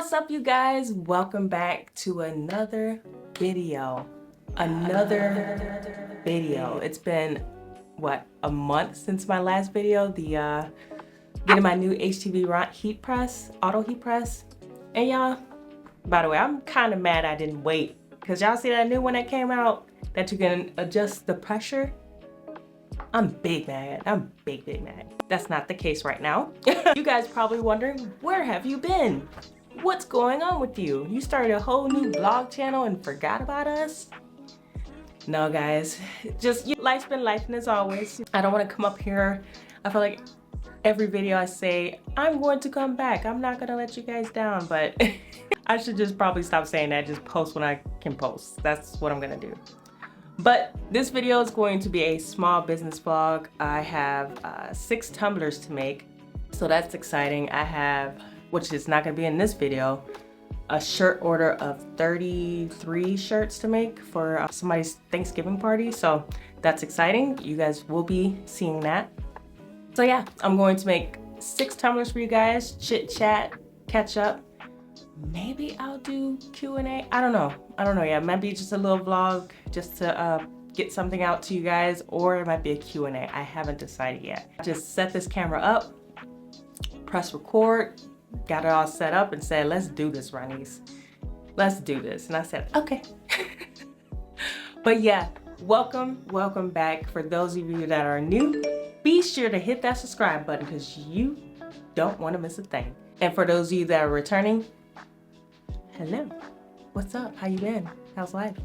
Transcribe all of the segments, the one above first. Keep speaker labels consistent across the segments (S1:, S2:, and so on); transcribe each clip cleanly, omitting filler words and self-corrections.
S1: What's up, you guys? Welcome back to another video. It's been, what, a month since my last video? The getting my new HTV heat press, auto heat press. And y'all, by the way, I'm kind of mad I didn't wait. Because y'all see that new one that came out that you can adjust the pressure? I'm big mad. I'm big mad. That's not the case right now. You guys probably wondering, where have you been? What's going on with you? You started a whole new vlog channel and forgot about us? No, guys, just life's been life, as always. I don't want to come up here. I feel like every video I say, I'm going to come back. I'm not gonna let you guys down, but I should just probably stop saying that. Just post when I can post. That's what I'm gonna do. But this video is going to be a small business vlog. I have 6 tumblers to make, so that's exciting. I have, which is not gonna be in this video, a shirt order of 33 shirts to make for somebody's Thanksgiving party. So that's exciting. You guys will be seeing that. So yeah, I'm going to make 6 tumblers for you guys, chit chat, catch up. Maybe I'll do Q&A. I don't know. Yeah, maybe just a little vlog just to get something out to you guys, or it might be a Q&A. I haven't decided yet. Just set this camera up, press record, got it all set up and said, let's do this, Ronice. Let's do this. And I said, okay. But yeah, welcome back. For those of you that are new, be sure to hit that subscribe button because you don't want to miss a thing. And for those of you that are returning, hello, what's up? How you been? How's life?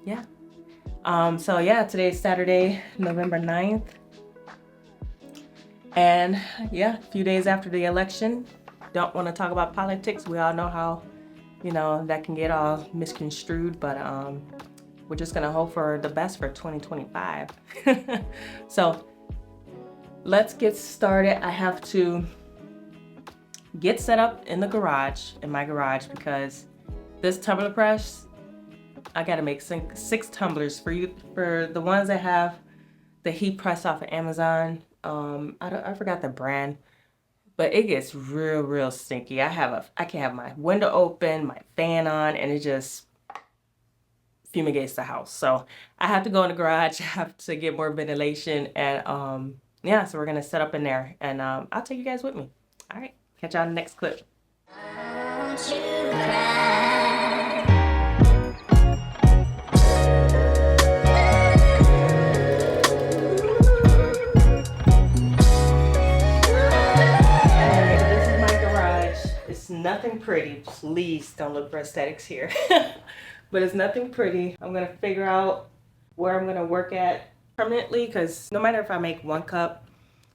S1: Yeah. So yeah, today's Saturday, November 9th. And yeah, a few days after the election. Don't want to talk about politics. We all know how, that can get all misconstrued, but we're just gonna hope for the best for 2025. So let's get started. I have to get set up in the garage, in my garage, because this tumbler press, I gotta make 6 tumblers for you, for the ones that have the heat press off of Amazon. I forgot the brand, but it gets real stinky. I can have my window open, my fan on, and it just fumigates the house. So I have to go in the garage. I have to get more ventilation, and yeah, so we're gonna set up in there, and I'll take you guys with me. All right, catch y'all in the next clip. Nothing pretty. Please don't look for aesthetics here. But it's nothing pretty. I'm gonna figure out where I'm gonna work at permanently, because no matter if I make 1 cup,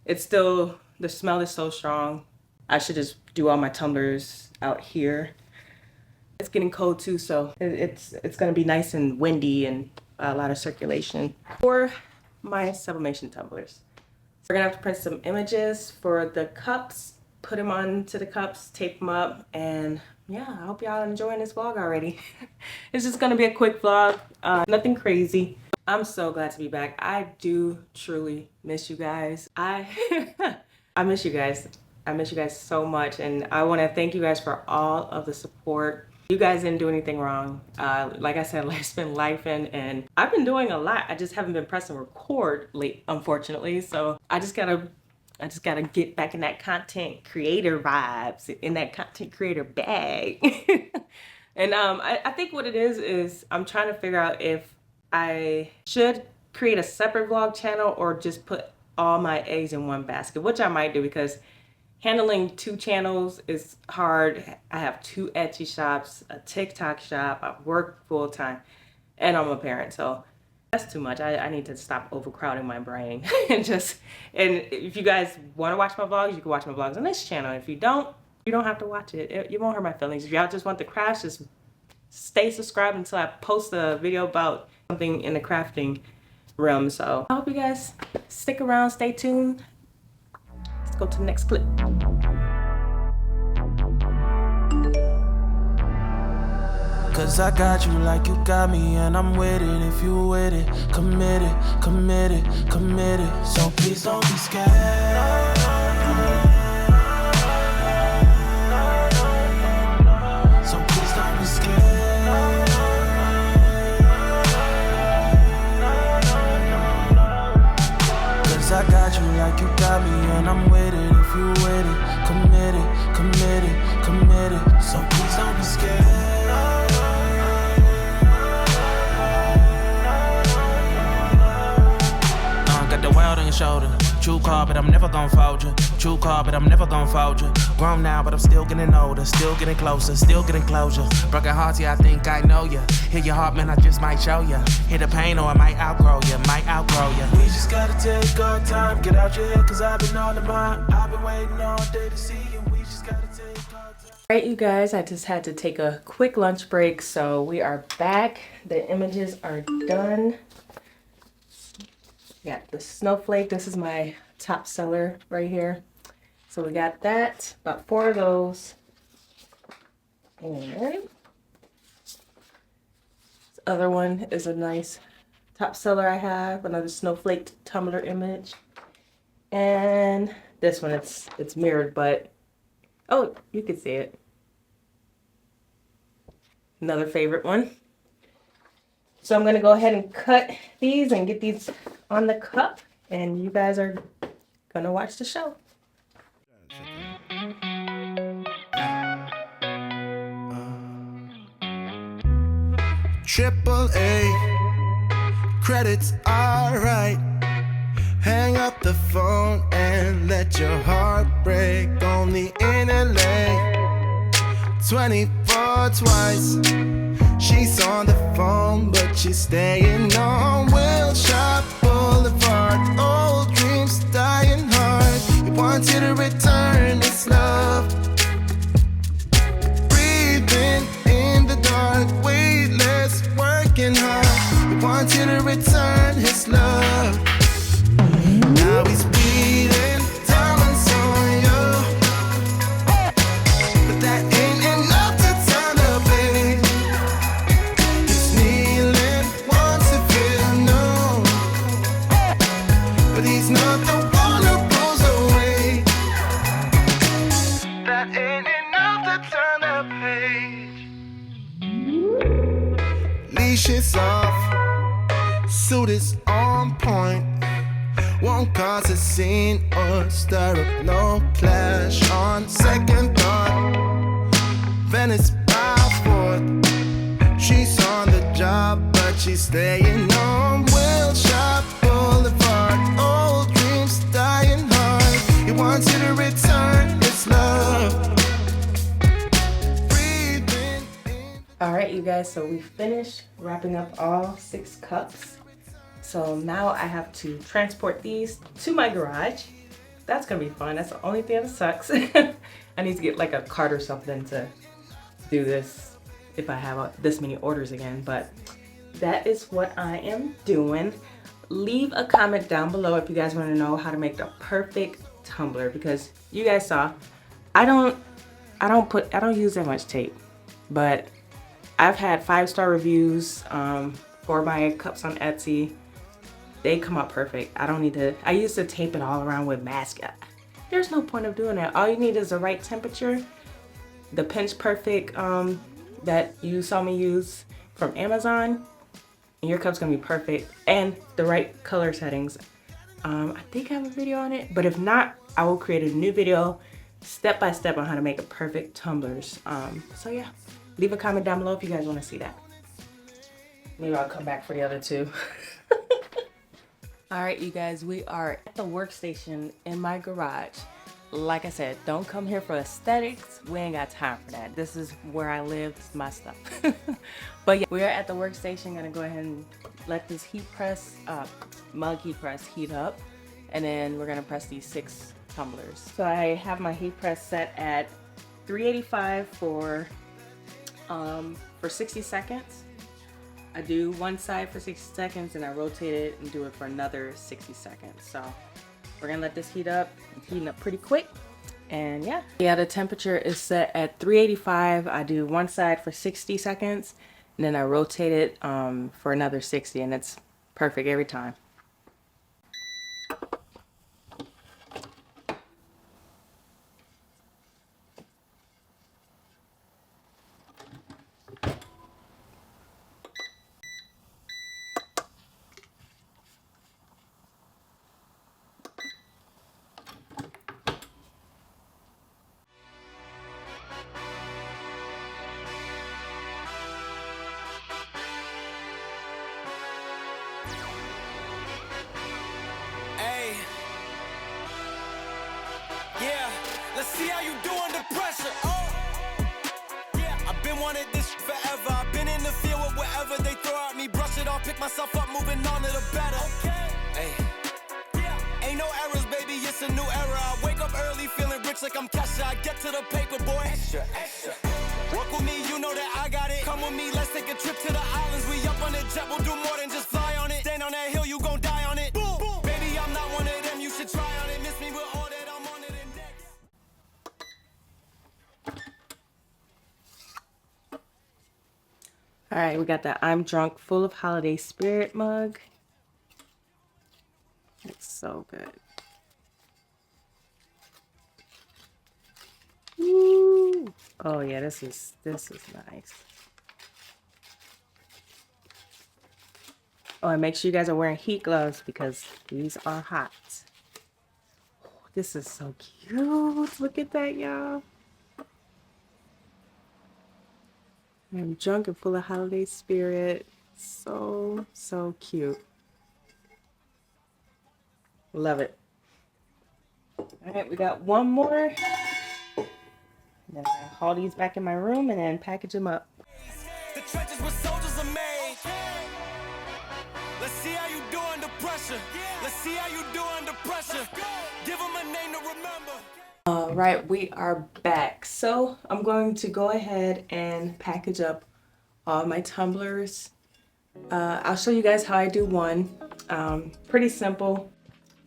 S1: it's still, the smell is so strong. I should just do all my tumblers out here. It's getting cold too, so it's gonna be nice and windy and a lot of circulation. For my sublimation tumblers, we're gonna have to print some images for the cups, put them onto the cups, tape them up, and yeah, I hope y'all enjoying this vlog already. It's just gonna be a quick vlog, nothing crazy. I'm so glad to be back. I do truly miss you guys. I miss you guys. I miss you guys so much, and I want to thank you guys for all of the support. You guys didn't do anything wrong. Like I said, life's been life, and I've been doing a lot. I just haven't been pressing record late, unfortunately. So I just gotta get back in that content creator vibes, in that content creator bag. And I think what it is I'm trying to figure out if I should create a separate vlog channel or just put all my eggs in one basket, which I might do, because handling 2 channels is hard. I have 2 Etsy shops, a TikTok shop, I work full time, and I'm a parent, so that's too much. I need to stop overcrowding my brain. and if you guys want to watch my vlogs, you can watch my vlogs on this channel. If you don't, you don't have to watch it. You won't hurt my feelings. If y'all just want the crafts, just stay subscribed until I post a video about something in the crafting realm. So I hope you guys stick around, stay tuned. Let's go to the next clip.
S2: Cause I got you like you got me, and I'm with it if you with it. Committed, committed, committed. So please don't be scared. True call, but I'm never gon' fold you. True call, but I'm never gon' fold you. Grown now, but I'm still getting older. Still getting closer, still getting closure. Broken hearts, yeah, I think I know ya. Hear your heart, man, I just might show ya. Hear the pain or I might outgrow ya, might outgrow ya. We just gotta take our time, get out your head, cause I've been on the mind. I've been waiting all day to see you. We just gotta take our time.
S1: Alright, you guys, I just had to take a quick lunch break, so we are back. The images are done. Got the snowflake. This is my top seller right here. So we got that, about 4 of those. And this other one is a nice top seller I have, another snowflake tumbler image. And this one, it's mirrored, but oh, you can see it. Another favorite one. So I'm gonna go ahead and cut these and get these on the cup, and you guys are gonna watch the show.
S2: Triple A, credits alright. Hang up the phone and let your heart break. Only in LA, 24 twice. She's on the phone, but she's staying on Wilshire Boulevard. Old dreams dying hard. You want you to return this love. Breathing in the dark, weightless, working hard. You want you to return his love. Now he's bleeding diamonds on you, but that ain't enough to turn the page. He's kneeling, wants to feel known, but he's not the one who goes away. That ain't enough to turn the page. Leash is off, suit is on point. Won't cause a scene or stir up no clash. On second thought, Venice by 4th. She's on the job, but she's staying on Wilshire Boulevard. Old dreams dying hard. He wants you to return his love. Breathing in.
S1: Alright, you guys, so we finished wrapping up all 6 cups. So now I have to transport these to my garage. That's gonna be fun. That's the only thing that sucks. I need to get like a cart or something to do this if I have this many orders again. But that is what I am doing. Leave a comment down below if you guys want to know how to make the perfect tumbler, because you guys saw I don't use that much tape, but I've had 5-star reviews for my cups on Etsy. They come out perfect. I don't need to, I used to tape it all around with mascara. There's no point of doing that. All you need is the right temperature, the pinch perfect that you saw me use from Amazon, and your cup's gonna be perfect, and the right color settings. I think I have a video on it, but if not, I will create a new video step by step on how to make a perfect tumblers. So yeah, leave a comment down below if you guys wanna see that. Maybe I'll come back for the other 2. Alright, you guys, we are at the workstation in my garage. Like I said, don't come here for aesthetics. We ain't got time for that. This is where I live, this is my stuff. But yeah, we are at the workstation. Gonna go ahead and let this mug heat press heat up. And then we're gonna press these 6 tumblers. So I have my heat press set at 385 for 60 seconds. I do one side for 60 seconds and I rotate it and do it for another 60 seconds. So we're gonna let this heat up. It's heating up pretty quick. And yeah, the temperature is set at 385. I do one side for 60 seconds and then I rotate it for another 60, and it's perfect every time.
S2: see how you do under pressure. Oh, yeah, I've been wanting this forever. I've been in the field with whatever they throw at me. Brush it off, pick myself up, moving on to the better. Hey, ain't no errors, baby, it's a new era. I wake up early, feeling rich like I'm Kesha. I get to the paper, boy. Extra, extra. Walk with me, you know that I got it. Come with me, let's take a trip to the islands. We up on the jet, we'll do more than just fly on it. Stand on that hill, you gon' die on it. Boom, boom. Baby, I'm not one of them, you should try on it. Miss me with all that, I'm on it and next.
S1: All right, we got the I'm Drunk Full of Holiday Spirit mug. It's so good. Woo. Oh yeah, this is nice. Oh, and make sure you guys are wearing heat gloves because these are hot. Oh, this is so cute. Look at that, y'all. I'm drunk and full of holiday spirit. So cute. Love it. All right, we got one more. And then I haul these back in my room and then package them up.
S2: The trenches where soldiers are made. Let's see how you do under pressure. Let's see how you do under pressure. Give them a name to remember.
S1: All right, we are back. So I'm going to go ahead and package up all my tumblers. I'll show you guys how I do one. Pretty simple.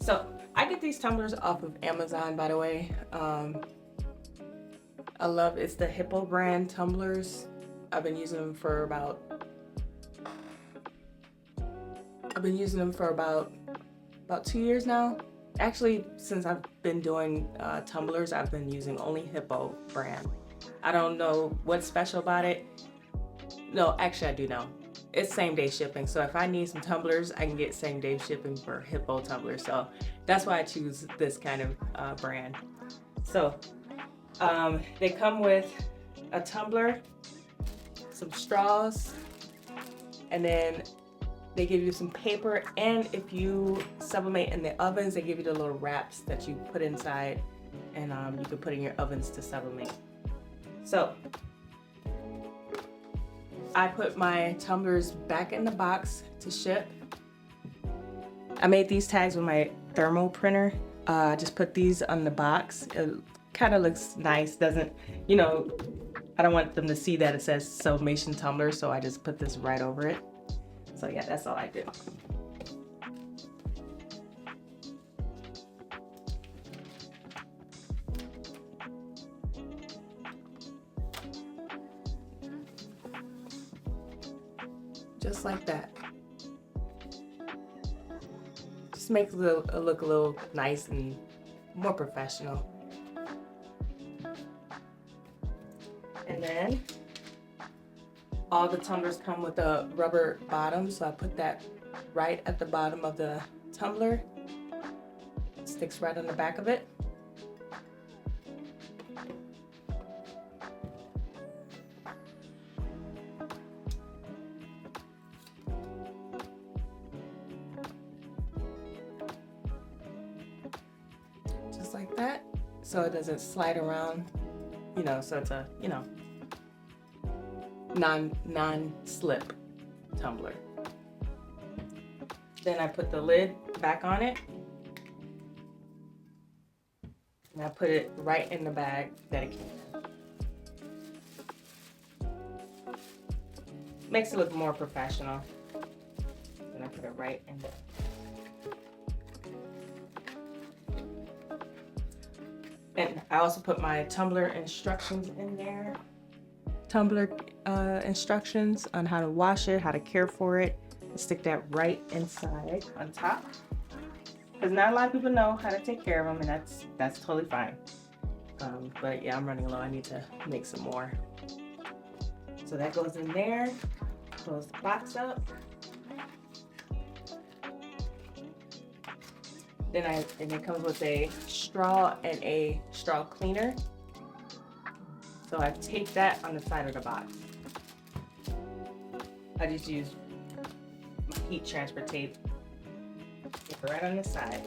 S1: So I get these tumblers off of Amazon, by the way. I love, it's the Hippo brand tumblers. I've been using them for about 2 years now. Actually, since I've been doing tumblers, I've been using only Hippo brand. I don't know what's special about it. No, actually I do know. It's same day shipping. So if I need some tumblers, I can get same day shipping for Hippo tumblers. So that's why I choose this kind of brand. So they come with a tumbler, some straws, and then they give you some paper, and if you sublimate in the ovens, they give you the little wraps that you put inside, and you can put in your ovens to sublimate. So I put my tumblers back in the box to ship. I made these tags with my thermal printer. I just put these on the box. It kind of looks nice, doesn't, you know, I don't want them to see that it says Sublimation tumbler, so I just put this right over it. So yeah, that's all I do. Just like that. Just makes it look a little nice and more professional. And then all the tumblers come with a rubber bottom, so I put that right at the bottom of the tumbler. It sticks right on the back of it. Just like that, so it doesn't slide around, you know, so it's a, you know, non-slip tumbler. Then I put the lid back on it, and I put it right in the bag that it came in. Makes it look more professional. And I put it right in there. And I also put my tumbler instructions in there. Tumbler instructions on how to wash it, how to care for it. And stick that right inside on top. Because not a lot of people know how to take care of them, and that's totally fine. But yeah, I'm running low. I need to make some more. So that goes in there. Close the box up. And it comes with a straw and a straw cleaner. So I've taped that on the side of the box. I just use my heat transfer tape right on the side.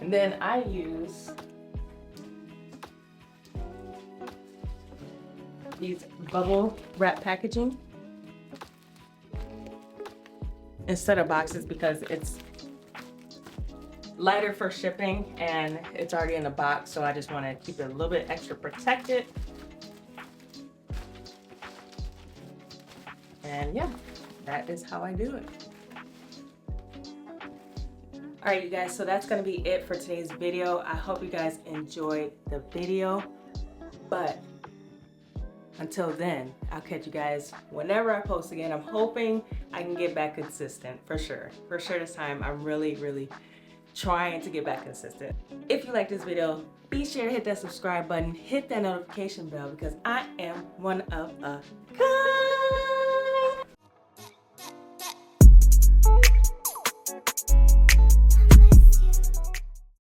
S1: And then I use these bubble wrap packaging instead of boxes because it's lighter for shipping and it's already in a box, so I just want to keep it a little bit extra protected. And yeah, that is how I do it. All right, you guys, so that's gonna be it for today's video. I hope you guys enjoyed the video, but until then, I'll catch you guys whenever I post again. I'm hoping I can get back consistent, for sure. For sure this time, I'm really trying to get back consistent. If you like this video, be sure to hit that subscribe button, hit that notification bell because I am one of a kind.